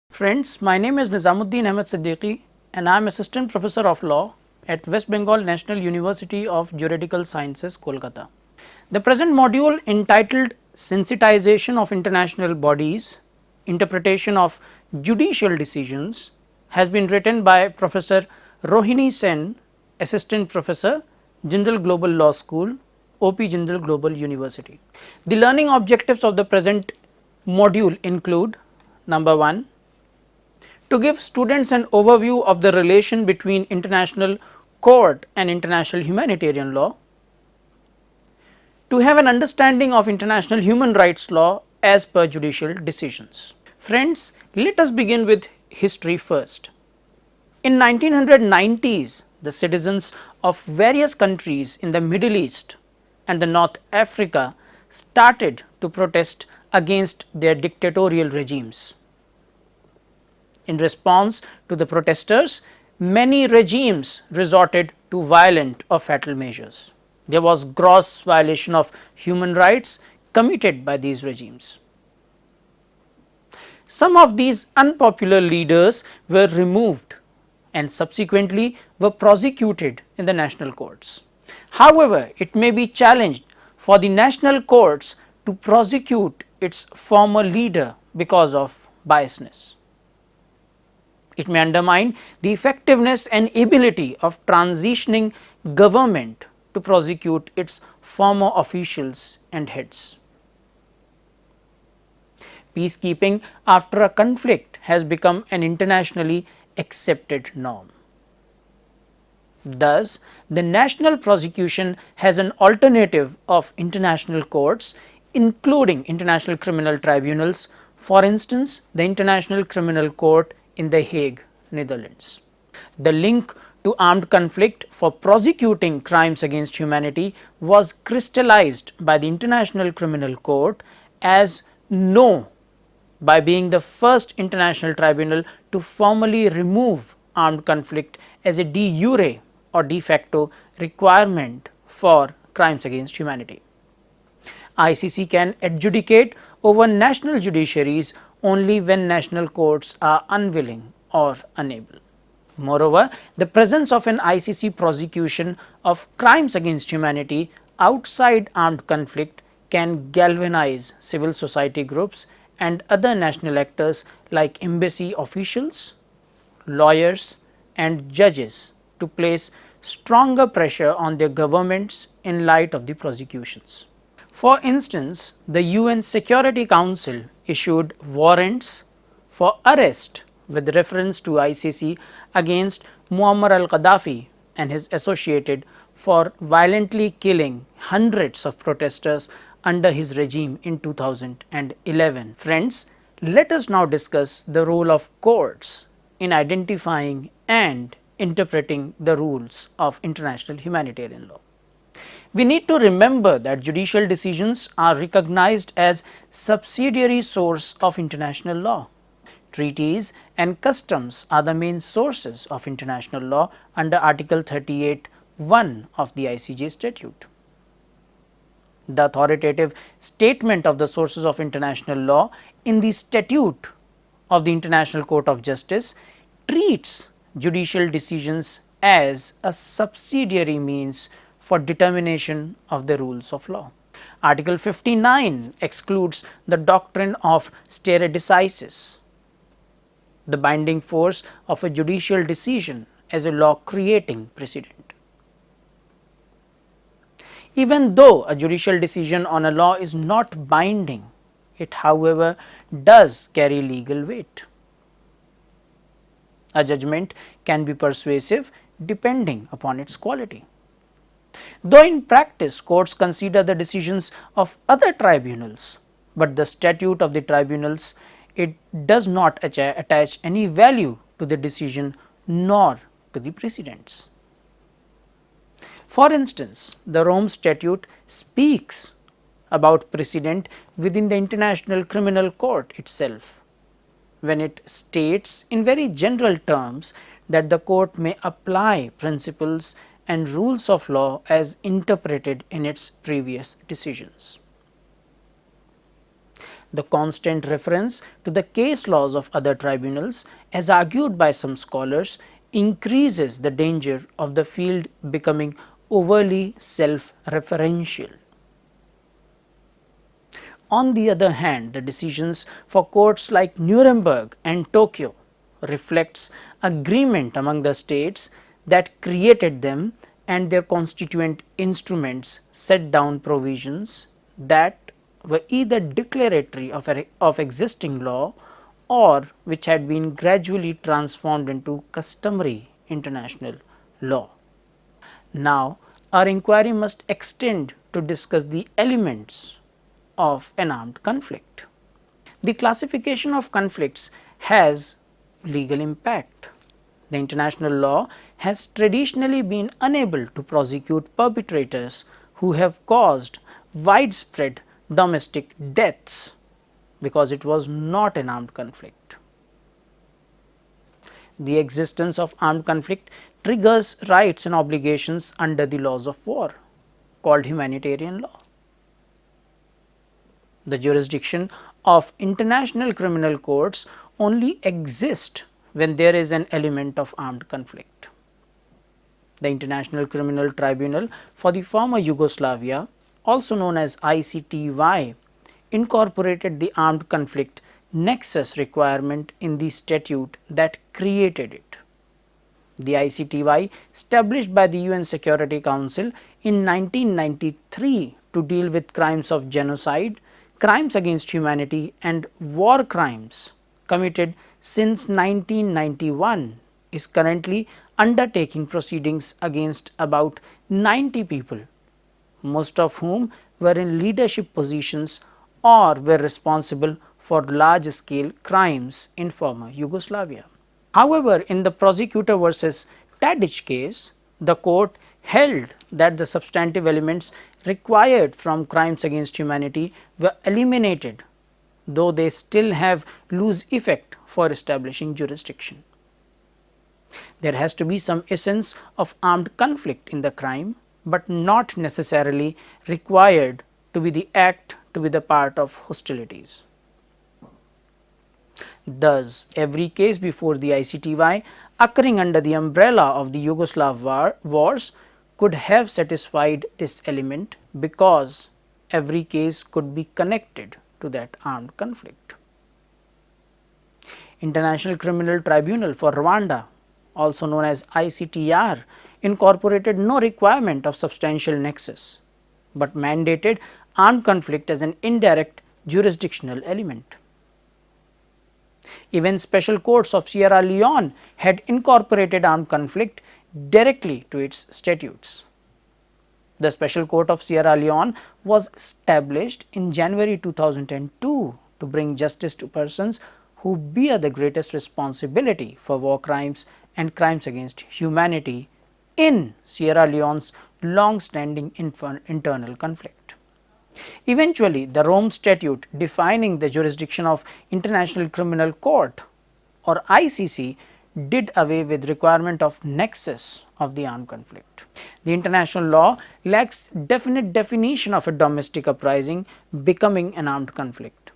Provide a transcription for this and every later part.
Friends, my name is Nizamuddin Ahmed Siddiqui and I am Assistant Professor of Law at West Bengal National University of Juridical Sciences, Kolkata. The present module, entitled Sensitization of International Bodies, Interpretation of Judicial Decisions, has been written by Professor Rohini Sen, Assistant Professor, Jindal Global Law School, OP Jindal Global University. The learning objectives of the present module include: number 1, to give students an overview of the relation between international court and international humanitarian law, to have an understanding of international human rights law as per judicial decisions. Friends, let us begin with history first. In 1990s, the citizens of various countries in the Middle East and the North Africa started to protest against their dictatorial regimes. In response to the protesters, many regimes resorted to violent or fatal measures. There was gross violation of human rights committed by these regimes. Some of these unpopular leaders were removed and subsequently were prosecuted in the national courts. However, it may be challenged for the national courts to prosecute its former leader because of biasness. It may undermine the effectiveness and ability of transitioning government to prosecute its former officials and heads. Peacekeeping after a conflict has become an internationally accepted norm. Thus, the national prosecution has an alternative of international courts, including international criminal tribunals, for instance, the International Criminal Court in The Hague, Netherlands. The link to armed conflict for prosecuting crimes against humanity was crystallized by the International Criminal Court as no, by being the first international tribunal to formally remove armed conflict as a de jure or de facto requirement for crimes against humanity. ICC can adjudicate over national judiciaries only when national courts are unwilling or unable. Moreover, the presence of an ICC prosecution of crimes against humanity outside armed conflict can galvanize civil society groups and other national actors like embassy officials, lawyers and judges to place stronger pressure on their governments in light of the prosecutions. For instance, the UN Security Council issued warrants for arrest with reference to ICC against Muammar al-Gaddafi and his associated for violently killing hundreds of protesters under his regime in 2011. Friends, let us now discuss the role of courts in identifying and interpreting the rules of international humanitarian law. We need to remember that judicial decisions are recognized as subsidiary source of international law. Treaties and customs are the main sources of international law under Article 38(1) of the ICJ statute. The authoritative statement of the sources of international law in the statute of the International Court of Justice treats judicial decisions as a subsidiary means for determination of the rules of law. Article 59 excludes the doctrine of stare decisis, the binding force of a judicial decision as a law creating precedent. Even though a judicial decision on a law is not binding, it however does carry legal weight. A judgment can be persuasive depending upon its quality. Though in practice courts consider the decisions of other tribunals, but the statute of the tribunals, it does not attach any value to the decision nor to the precedents. For instance, the Rome Statute speaks about precedent within the International Criminal Court itself, when it states in very general terms that the court may apply principles and rules of law as interpreted in its previous decisions. The constant reference to the case laws of other tribunals, as argued by some scholars, increases the danger of the field becoming overly self-referential. On the other hand, the decisions for courts like Nuremberg and Tokyo reflects agreement among the states that created them, and their constituent instruments set down provisions that were either declaratory of existing law or which had been gradually transformed into customary international law. Now, our inquiry must extend to discuss the elements of an armed conflict. The classification of conflicts has legal impact. The international law has traditionally been unable to prosecute perpetrators who have caused widespread domestic deaths because it was not an armed conflict. The existence of armed conflict triggers rights and obligations under the laws of war, called humanitarian law. The jurisdiction of international criminal courts only exists when there is an element of armed conflict. The International Criminal Tribunal for the former Yugoslavia, also known as ICTY, incorporated the armed conflict nexus requirement in the statute that created it. The ICTY, established by the UN Security Council in 1993 to deal with crimes of genocide, crimes against humanity and war crimes committed since 1991, is currently undertaking proceedings against about 90 people, most of whom were in leadership positions or were responsible for large scale crimes in former Yugoslavia. However, in the prosecutor versus Tadic case, the court held that the substantive elements required from crimes against humanity were eliminated, though they still have loose effect for establishing jurisdiction. There has to be some essence of armed conflict in the crime, but not necessarily required to be the act to be the part of hostilities. Thus, every case before the ICTY occurring under the umbrella of the Yugoslav wars could have satisfied this element, because every case could be connected to that armed conflict. International Criminal Tribunal for Rwanda, also known as ICTR, incorporated no requirement of substantial nexus, but mandated armed conflict as an indirect jurisdictional element. Even special courts of Sierra Leone had incorporated armed conflict directly to its statutes. The Special Court of Sierra Leone was established in January 2002 to bring justice to persons who bear the greatest responsibility for war crimes and crimes against humanity in Sierra Leone's long-standing internal conflict. Eventually, the Rome Statute defining the jurisdiction of International Criminal Court, or ICC, did away with requirement of nexus of the armed conflict. The international law lacks definite definition of a domestic uprising becoming an armed conflict.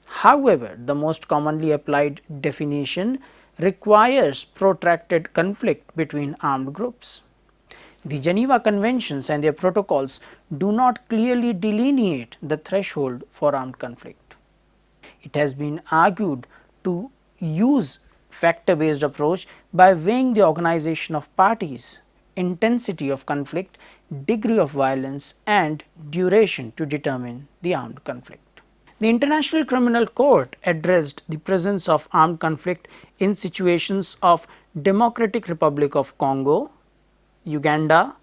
However, the most commonly applied definition requires protracted conflict between armed groups. The Geneva Conventions and their protocols do not clearly delineate the threshold for armed conflict. It has been argued to use factor-based approach by weighing the organization of parties, intensity of conflict, degree of violence and duration to determine the armed conflict. The International Criminal Court addressed the presence of armed conflict in situations of Democratic Republic of Congo, Uganda,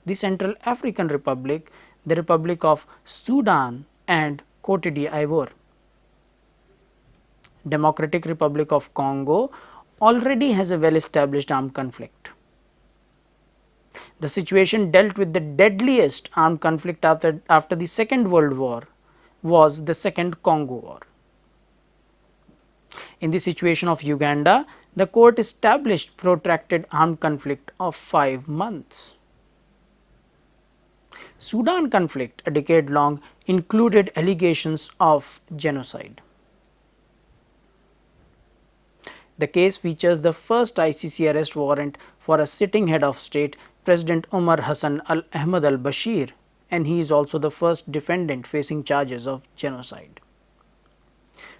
the Central African Republic, the Republic of Sudan and Cote d'Ivoire. Democratic Republic of Congo already has a well-established armed conflict. The situation dealt with the deadliest armed conflict after the Second World War was the Second Congo War. In the situation of Uganda, the court established protracted armed conflict of 5 months. Sudan conflict, a decade long, included allegations of genocide. The case features the first ICC arrest warrant for a sitting head of state, President Umar Hassan Ahmad al-Bashir, and he is also the first defendant facing charges of genocide.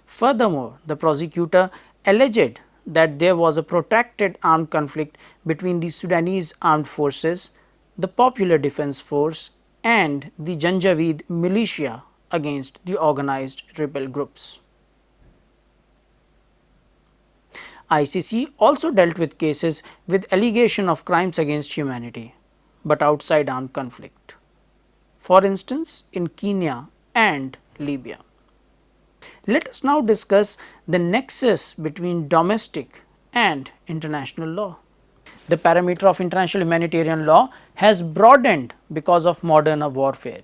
Furthermore, the prosecutor alleged that there was a protracted armed conflict between the Sudanese armed forces, the Popular Defense Force, and the Janjaweed militia against the organized rebel groups. ICC also dealt with cases with allegation of crimes against humanity, but outside armed conflict, for instance in Kenya and Libya. Let us now discuss the nexus between domestic and international law. The parameter of international humanitarian law has broadened because of modern warfare.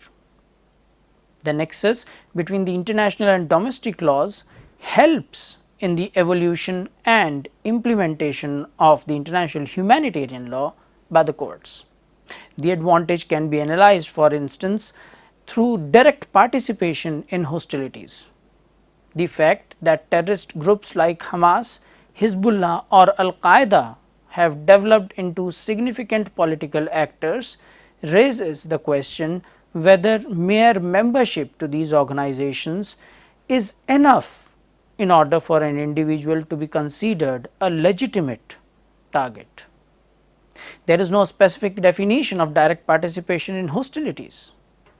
The nexus between the international and domestic laws helps in the evolution and implementation of the international humanitarian law by the courts. The advantage can be analyzed, for instance, through direct participation in hostilities. The fact that terrorist groups like Hamas, Hezbollah or Al-Qaeda have developed into significant political actors raises the question whether mere membership to these organizations is enough in order for an individual to be considered a legitimate target. There is no specific definition of direct participation in hostilities.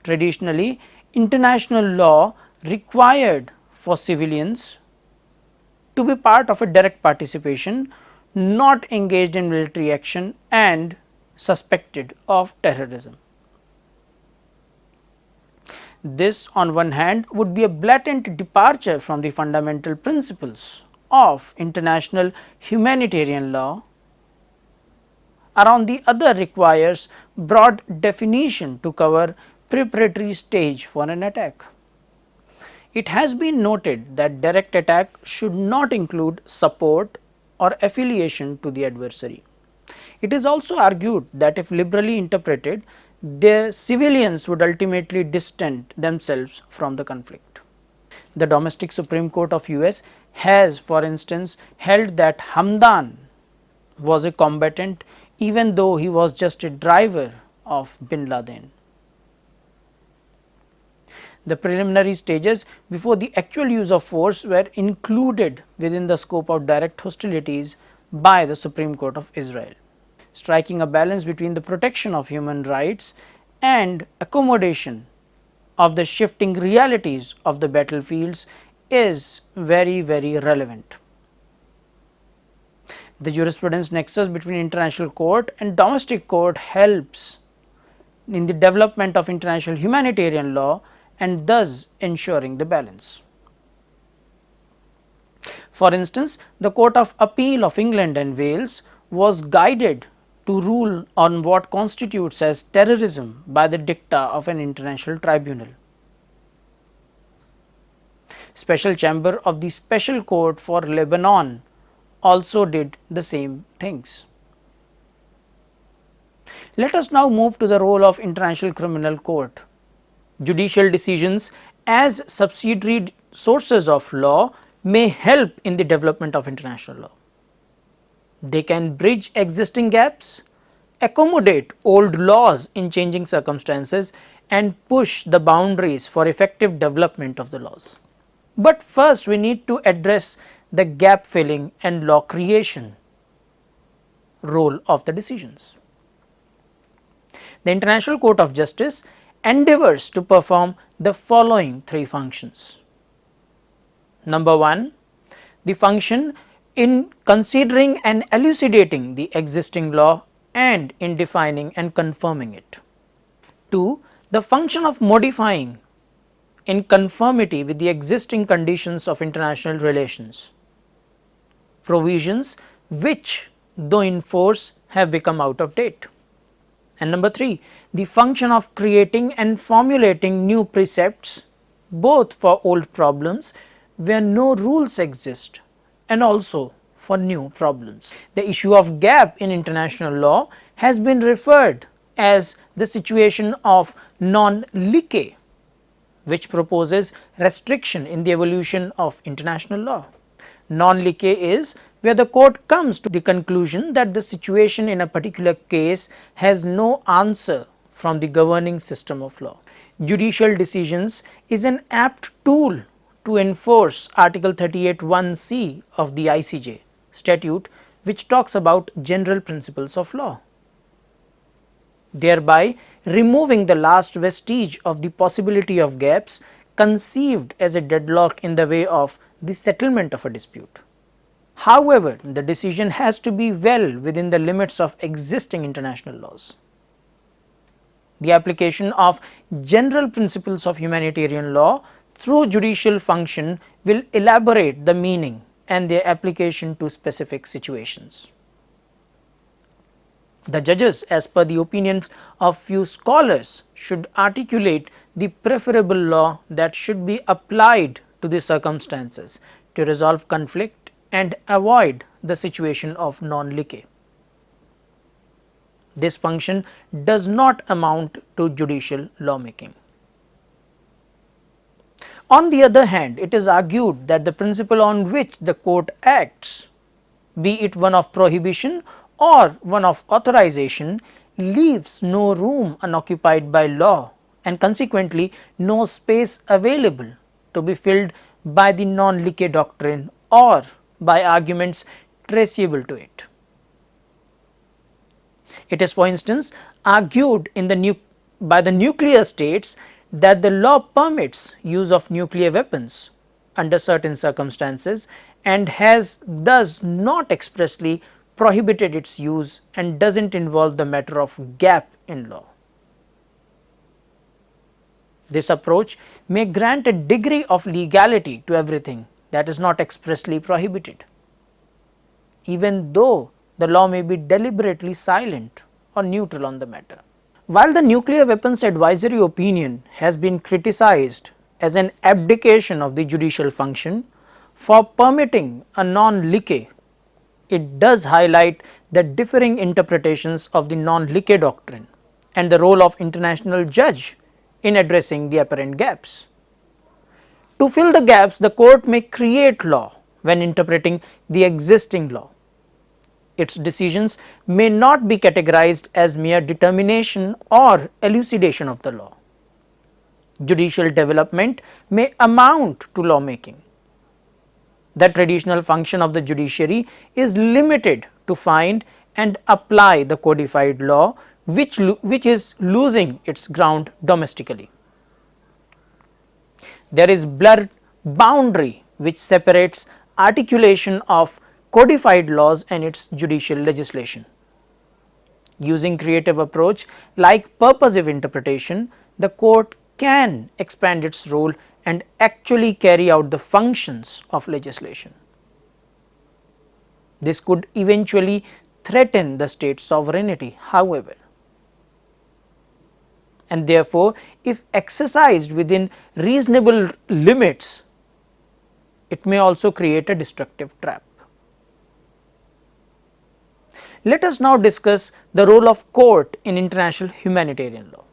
Traditionally, international law required for civilians to be part of a direct participation, not engaged in military action and suspected of terrorism. This on one hand would be a blatant departure from the fundamental principles of international humanitarian law. On the other requires broad definition to cover preparatory stage for an attack. It has been noted that direct attack should not include support or affiliation to the adversary. It is also argued that if liberally interpreted, the civilians would ultimately distance themselves from the conflict. The domestic Supreme Court of US has, for instance, held that Hamdan was a combatant even though he was just a driver of bin Laden. The preliminary stages before the actual use of force were included within the scope of direct hostilities by the Supreme Court of Israel. Striking a balance between the protection of human rights and accommodation of the shifting realities of the battlefields is very relevant. The jurisprudence nexus between international court and domestic court helps in the development of international humanitarian law and thus ensuring the balance. For instance, the Court of Appeal of England and Wales was guided to rule on what constitutes as terrorism by the dicta of an international tribunal. Special Chamber of the Special Court for Lebanon also did the same things. Let us now move to the role of International Criminal Court. Judicial decisions as subsidiary sources of law may help in the development of international law. They can bridge existing gaps, accommodate old laws in changing circumstances and push the boundaries for effective development of the laws. But first we need to address the gap filling and law creation role of the decisions. The International Court of Justice endeavors to perform the following three functions. Number one, the function in considering and elucidating the existing law and in defining and confirming it. 2. The function of modifying in conformity with the existing conditions of international relations, provisions which though in force have become out of date. And number 3, the function of creating and formulating new precepts both for old problems where no rules exist and also for new problems. The issue of gap in international law has been referred as the situation of non-liqué, which proposes restriction in the evolution of international law. Non-liqué is where the court comes to the conclusion that the situation in a particular case has no answer from the governing system of law. Judicial decisions is an apt tool to enforce Article 38(1)(c) of the ICJ statute, which talks about general principles of law, thereby removing the last vestige of the possibility of gaps conceived as a deadlock in the way of the settlement of a dispute. However, the decision has to be well within the limits of existing international laws. The application of general principles of humanitarian law through judicial function will elaborate the meaning and their application to specific situations. The judges, as per the opinions of few scholars, should articulate the preferable law that should be applied to the circumstances to resolve conflict and avoid the situation of non-liqué. This function does not amount to judicial lawmaking. On the other hand, it is argued that the principle on which the court acts, be it one of prohibition or one of authorization, leaves no room unoccupied by law and consequently no space available to be filled by the non-liqué doctrine or by arguments traceable to it. It is, for instance, argued in by the nuclear states that the law permits use of nuclear weapons under certain circumstances and has thus not expressly prohibited its use and does not involve the matter of gap in law. This approach may grant a degree of legality to everything that is not expressly prohibited, even though the law may be deliberately silent or neutral on the matter. While the nuclear weapons advisory opinion has been criticized as an abdication of the judicial function for permitting a non-liqué, it does highlight the differing interpretations of the non-liqué doctrine and the role of international judge in addressing the apparent gaps. To fill the gaps, the court may create law when interpreting the existing law. Its decisions may not be categorized as mere determination or elucidation of the law. Judicial development may amount to lawmaking. The traditional function of the judiciary is limited to find and apply the codified law, which is losing its ground domestically. There is blurred boundary which separates articulation of codified laws and its judicial legislation. Using creative approach like purposive interpretation, the court can expand its role and actually carry out the functions of legislation. This could eventually threaten the state's sovereignty, however, and therefore, if exercised within reasonable limits, it may also create a destructive trap. Let us now discuss the role of court in international humanitarian law.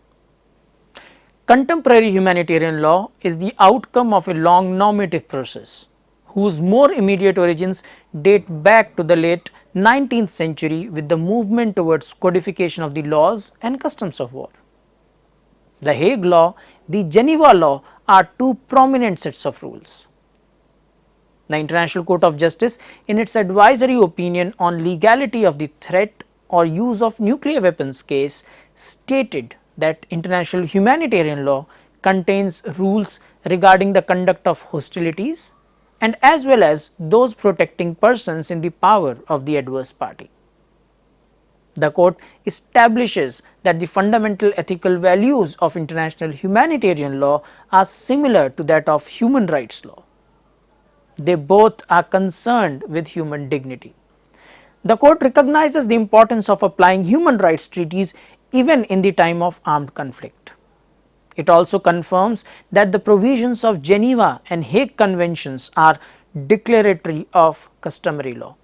Contemporary humanitarian law is the outcome of a long normative process, whose more immediate origins date back to the late 19th century with the movement towards codification of the laws and customs of war. The Hague Law, the Geneva Law are two prominent sets of rules. The International Court of Justice, in its advisory opinion on legality of the threat or use of nuclear weapons case, stated that international humanitarian law contains rules regarding the conduct of hostilities and as well as those protecting persons in the power of the adverse party. The court establishes that the fundamental ethical values of international humanitarian law are similar to that of human rights law. They both are concerned with human dignity. The court recognizes the importance of applying human rights treaties even in the time of armed conflict. It also confirms that the provisions of Geneva and Hague Conventions are declaratory of customary law.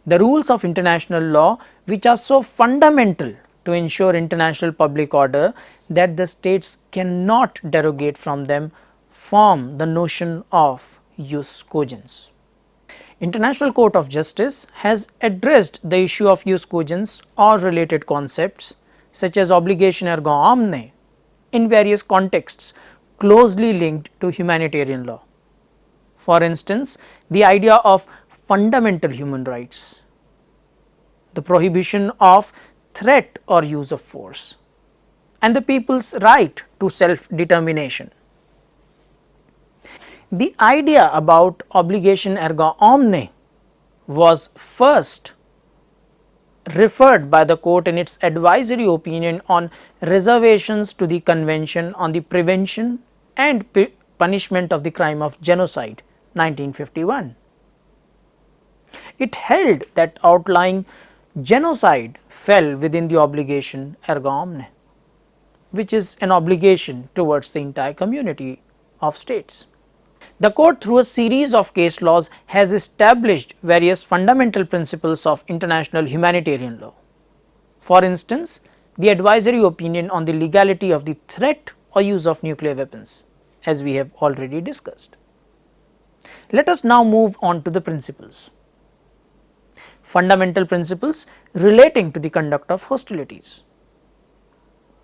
The rules of international law, which are so fundamental to ensure international public order that the states cannot derogate from them, form the notion of jus cogens. International Court of Justice has addressed the issue of jus cogens or related concepts such as obligation erga omne in various contexts closely linked to humanitarian law. For instance, the idea of fundamental human rights, the prohibition of threat or use of force, and the people's right to self-determination. The idea about obligation erga omne was first referred by the court in its advisory opinion on reservations to the Convention on the Prevention and Punishment of the Crime of Genocide 1951. It held that outlying genocide fell within the obligation erga omne, which is an obligation towards the entire community of states. The court, through a series of case laws, has established various fundamental principles of international humanitarian law. For instance, the advisory opinion on the legality of the threat or use of nuclear weapons, as we have already discussed. Let us now move on to the principles. Fundamental principles relating to the conduct of hostilities.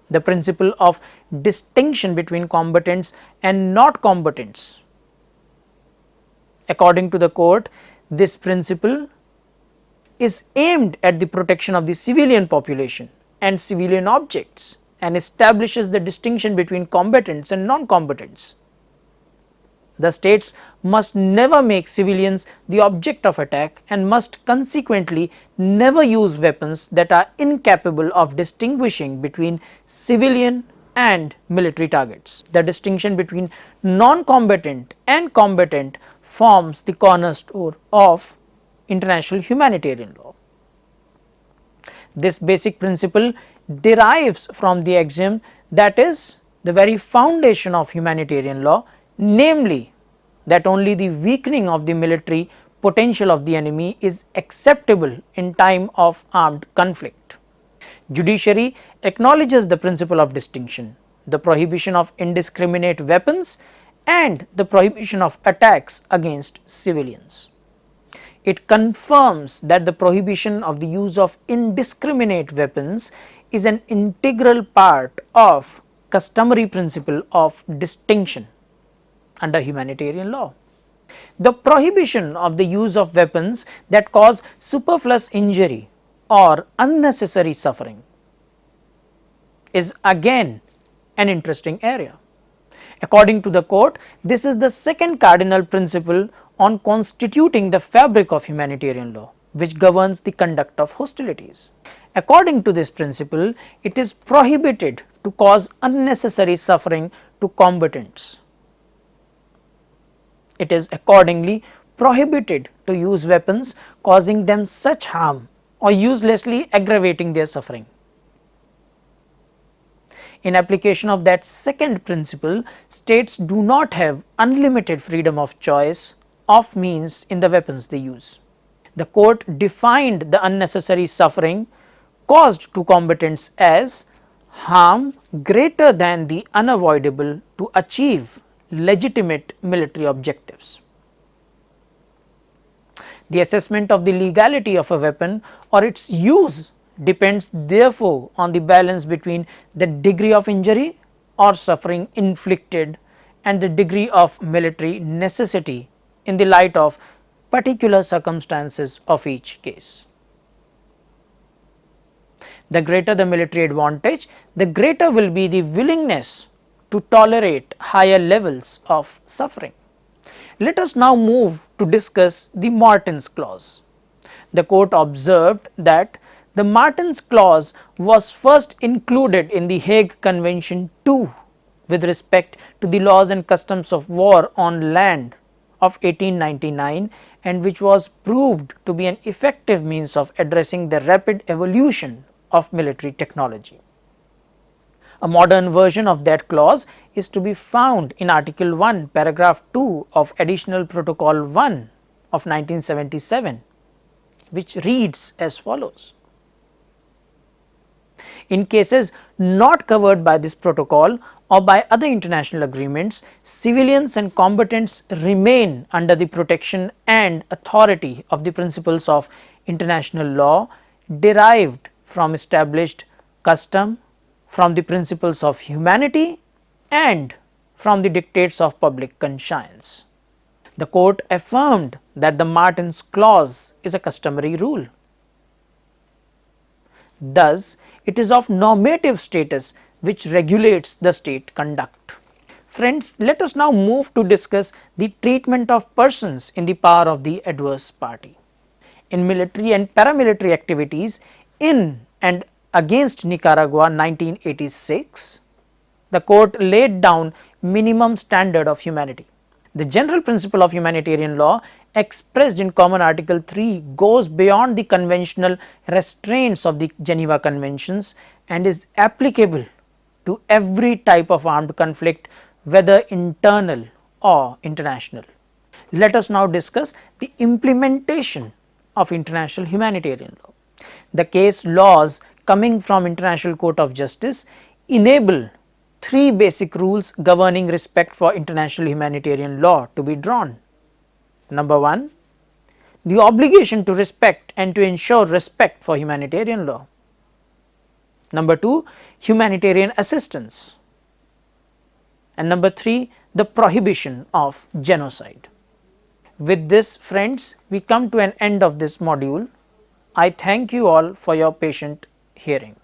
The principle of distinction between combatants and not combatants. According to the court, this principle is aimed at the protection of the civilian population and civilian objects and establishes the distinction between combatants and non-combatants. The states must never make civilians the object of attack and must consequently never use weapons that are incapable of distinguishing between civilian and military targets. The distinction between non-combatant and combatant forms the cornerstone of international humanitarian law. This basic principle derives from the axiom that is the very foundation of humanitarian law, namely that only the weakening of the military potential of the enemy is acceptable in time of armed conflict. Judiciary acknowledges the principle of distinction, the prohibition of indiscriminate weapons and the prohibition of attacks against civilians. It confirms that the prohibition of the use of indiscriminate weapons is an integral part of customary principle of distinction under humanitarian law. The prohibition of the use of weapons that cause superfluous injury or unnecessary suffering is again an interesting area. According to the court, this is the second cardinal principle on constituting the fabric of humanitarian law, which governs the conduct of hostilities. According to this principle, it is prohibited to cause unnecessary suffering to combatants. It is accordingly prohibited to use weapons causing them such harm or uselessly aggravating their suffering. In application of that second principle, states do not have unlimited freedom of choice of means in the weapons they use. The court defined the unnecessary suffering caused to combatants as harm greater than the unavoidable to achieve legitimate military objectives. The assessment of the legality of a weapon or its use depends therefore on the balance between the degree of injury or suffering inflicted and the degree of military necessity in the light of particular circumstances of each case. The greater the military advantage, the greater will be the willingness to tolerate higher levels of suffering. Let us now move to discuss the Martens Clause. The court observed that the Martens Clause was first included in the Hague Convention II with respect to the laws and customs of war on land of 1899 and which was proved to be an effective means of addressing the rapid evolution of military technology. A modern version of that clause is to be found in Article 1, paragraph 2 of Additional Protocol 1 of 1977, which reads as follows. In cases not covered by this protocol or by other international agreements, civilians and combatants remain under the protection and authority of the principles of international law derived from established custom, from the principles of humanity and from the dictates of public conscience. The court affirmed that the Martens Clause is a customary rule. Thus, it is of normative status which regulates the state conduct. Friends, let us now move to discuss the treatment of persons in the power of the adverse party. In military and paramilitary activities in and against Nicaragua 1986, the court laid down minimum standard of humanity. The general principle of humanitarian law expressed in Common Article 3 goes beyond the conventional restraints of the Geneva Conventions and is applicable to every type of armed conflict, whether internal or international. Let us now discuss the implementation of international humanitarian law. The case laws coming from International Court of Justice enable three basic rules governing respect for international humanitarian law to be drawn. Number 1, the obligation to respect and to ensure respect for humanitarian law. Number 2, humanitarian assistance. And number 3, the prohibition of genocide. With this, friends, we come to an end of this module. I thank you all for your patient hearing.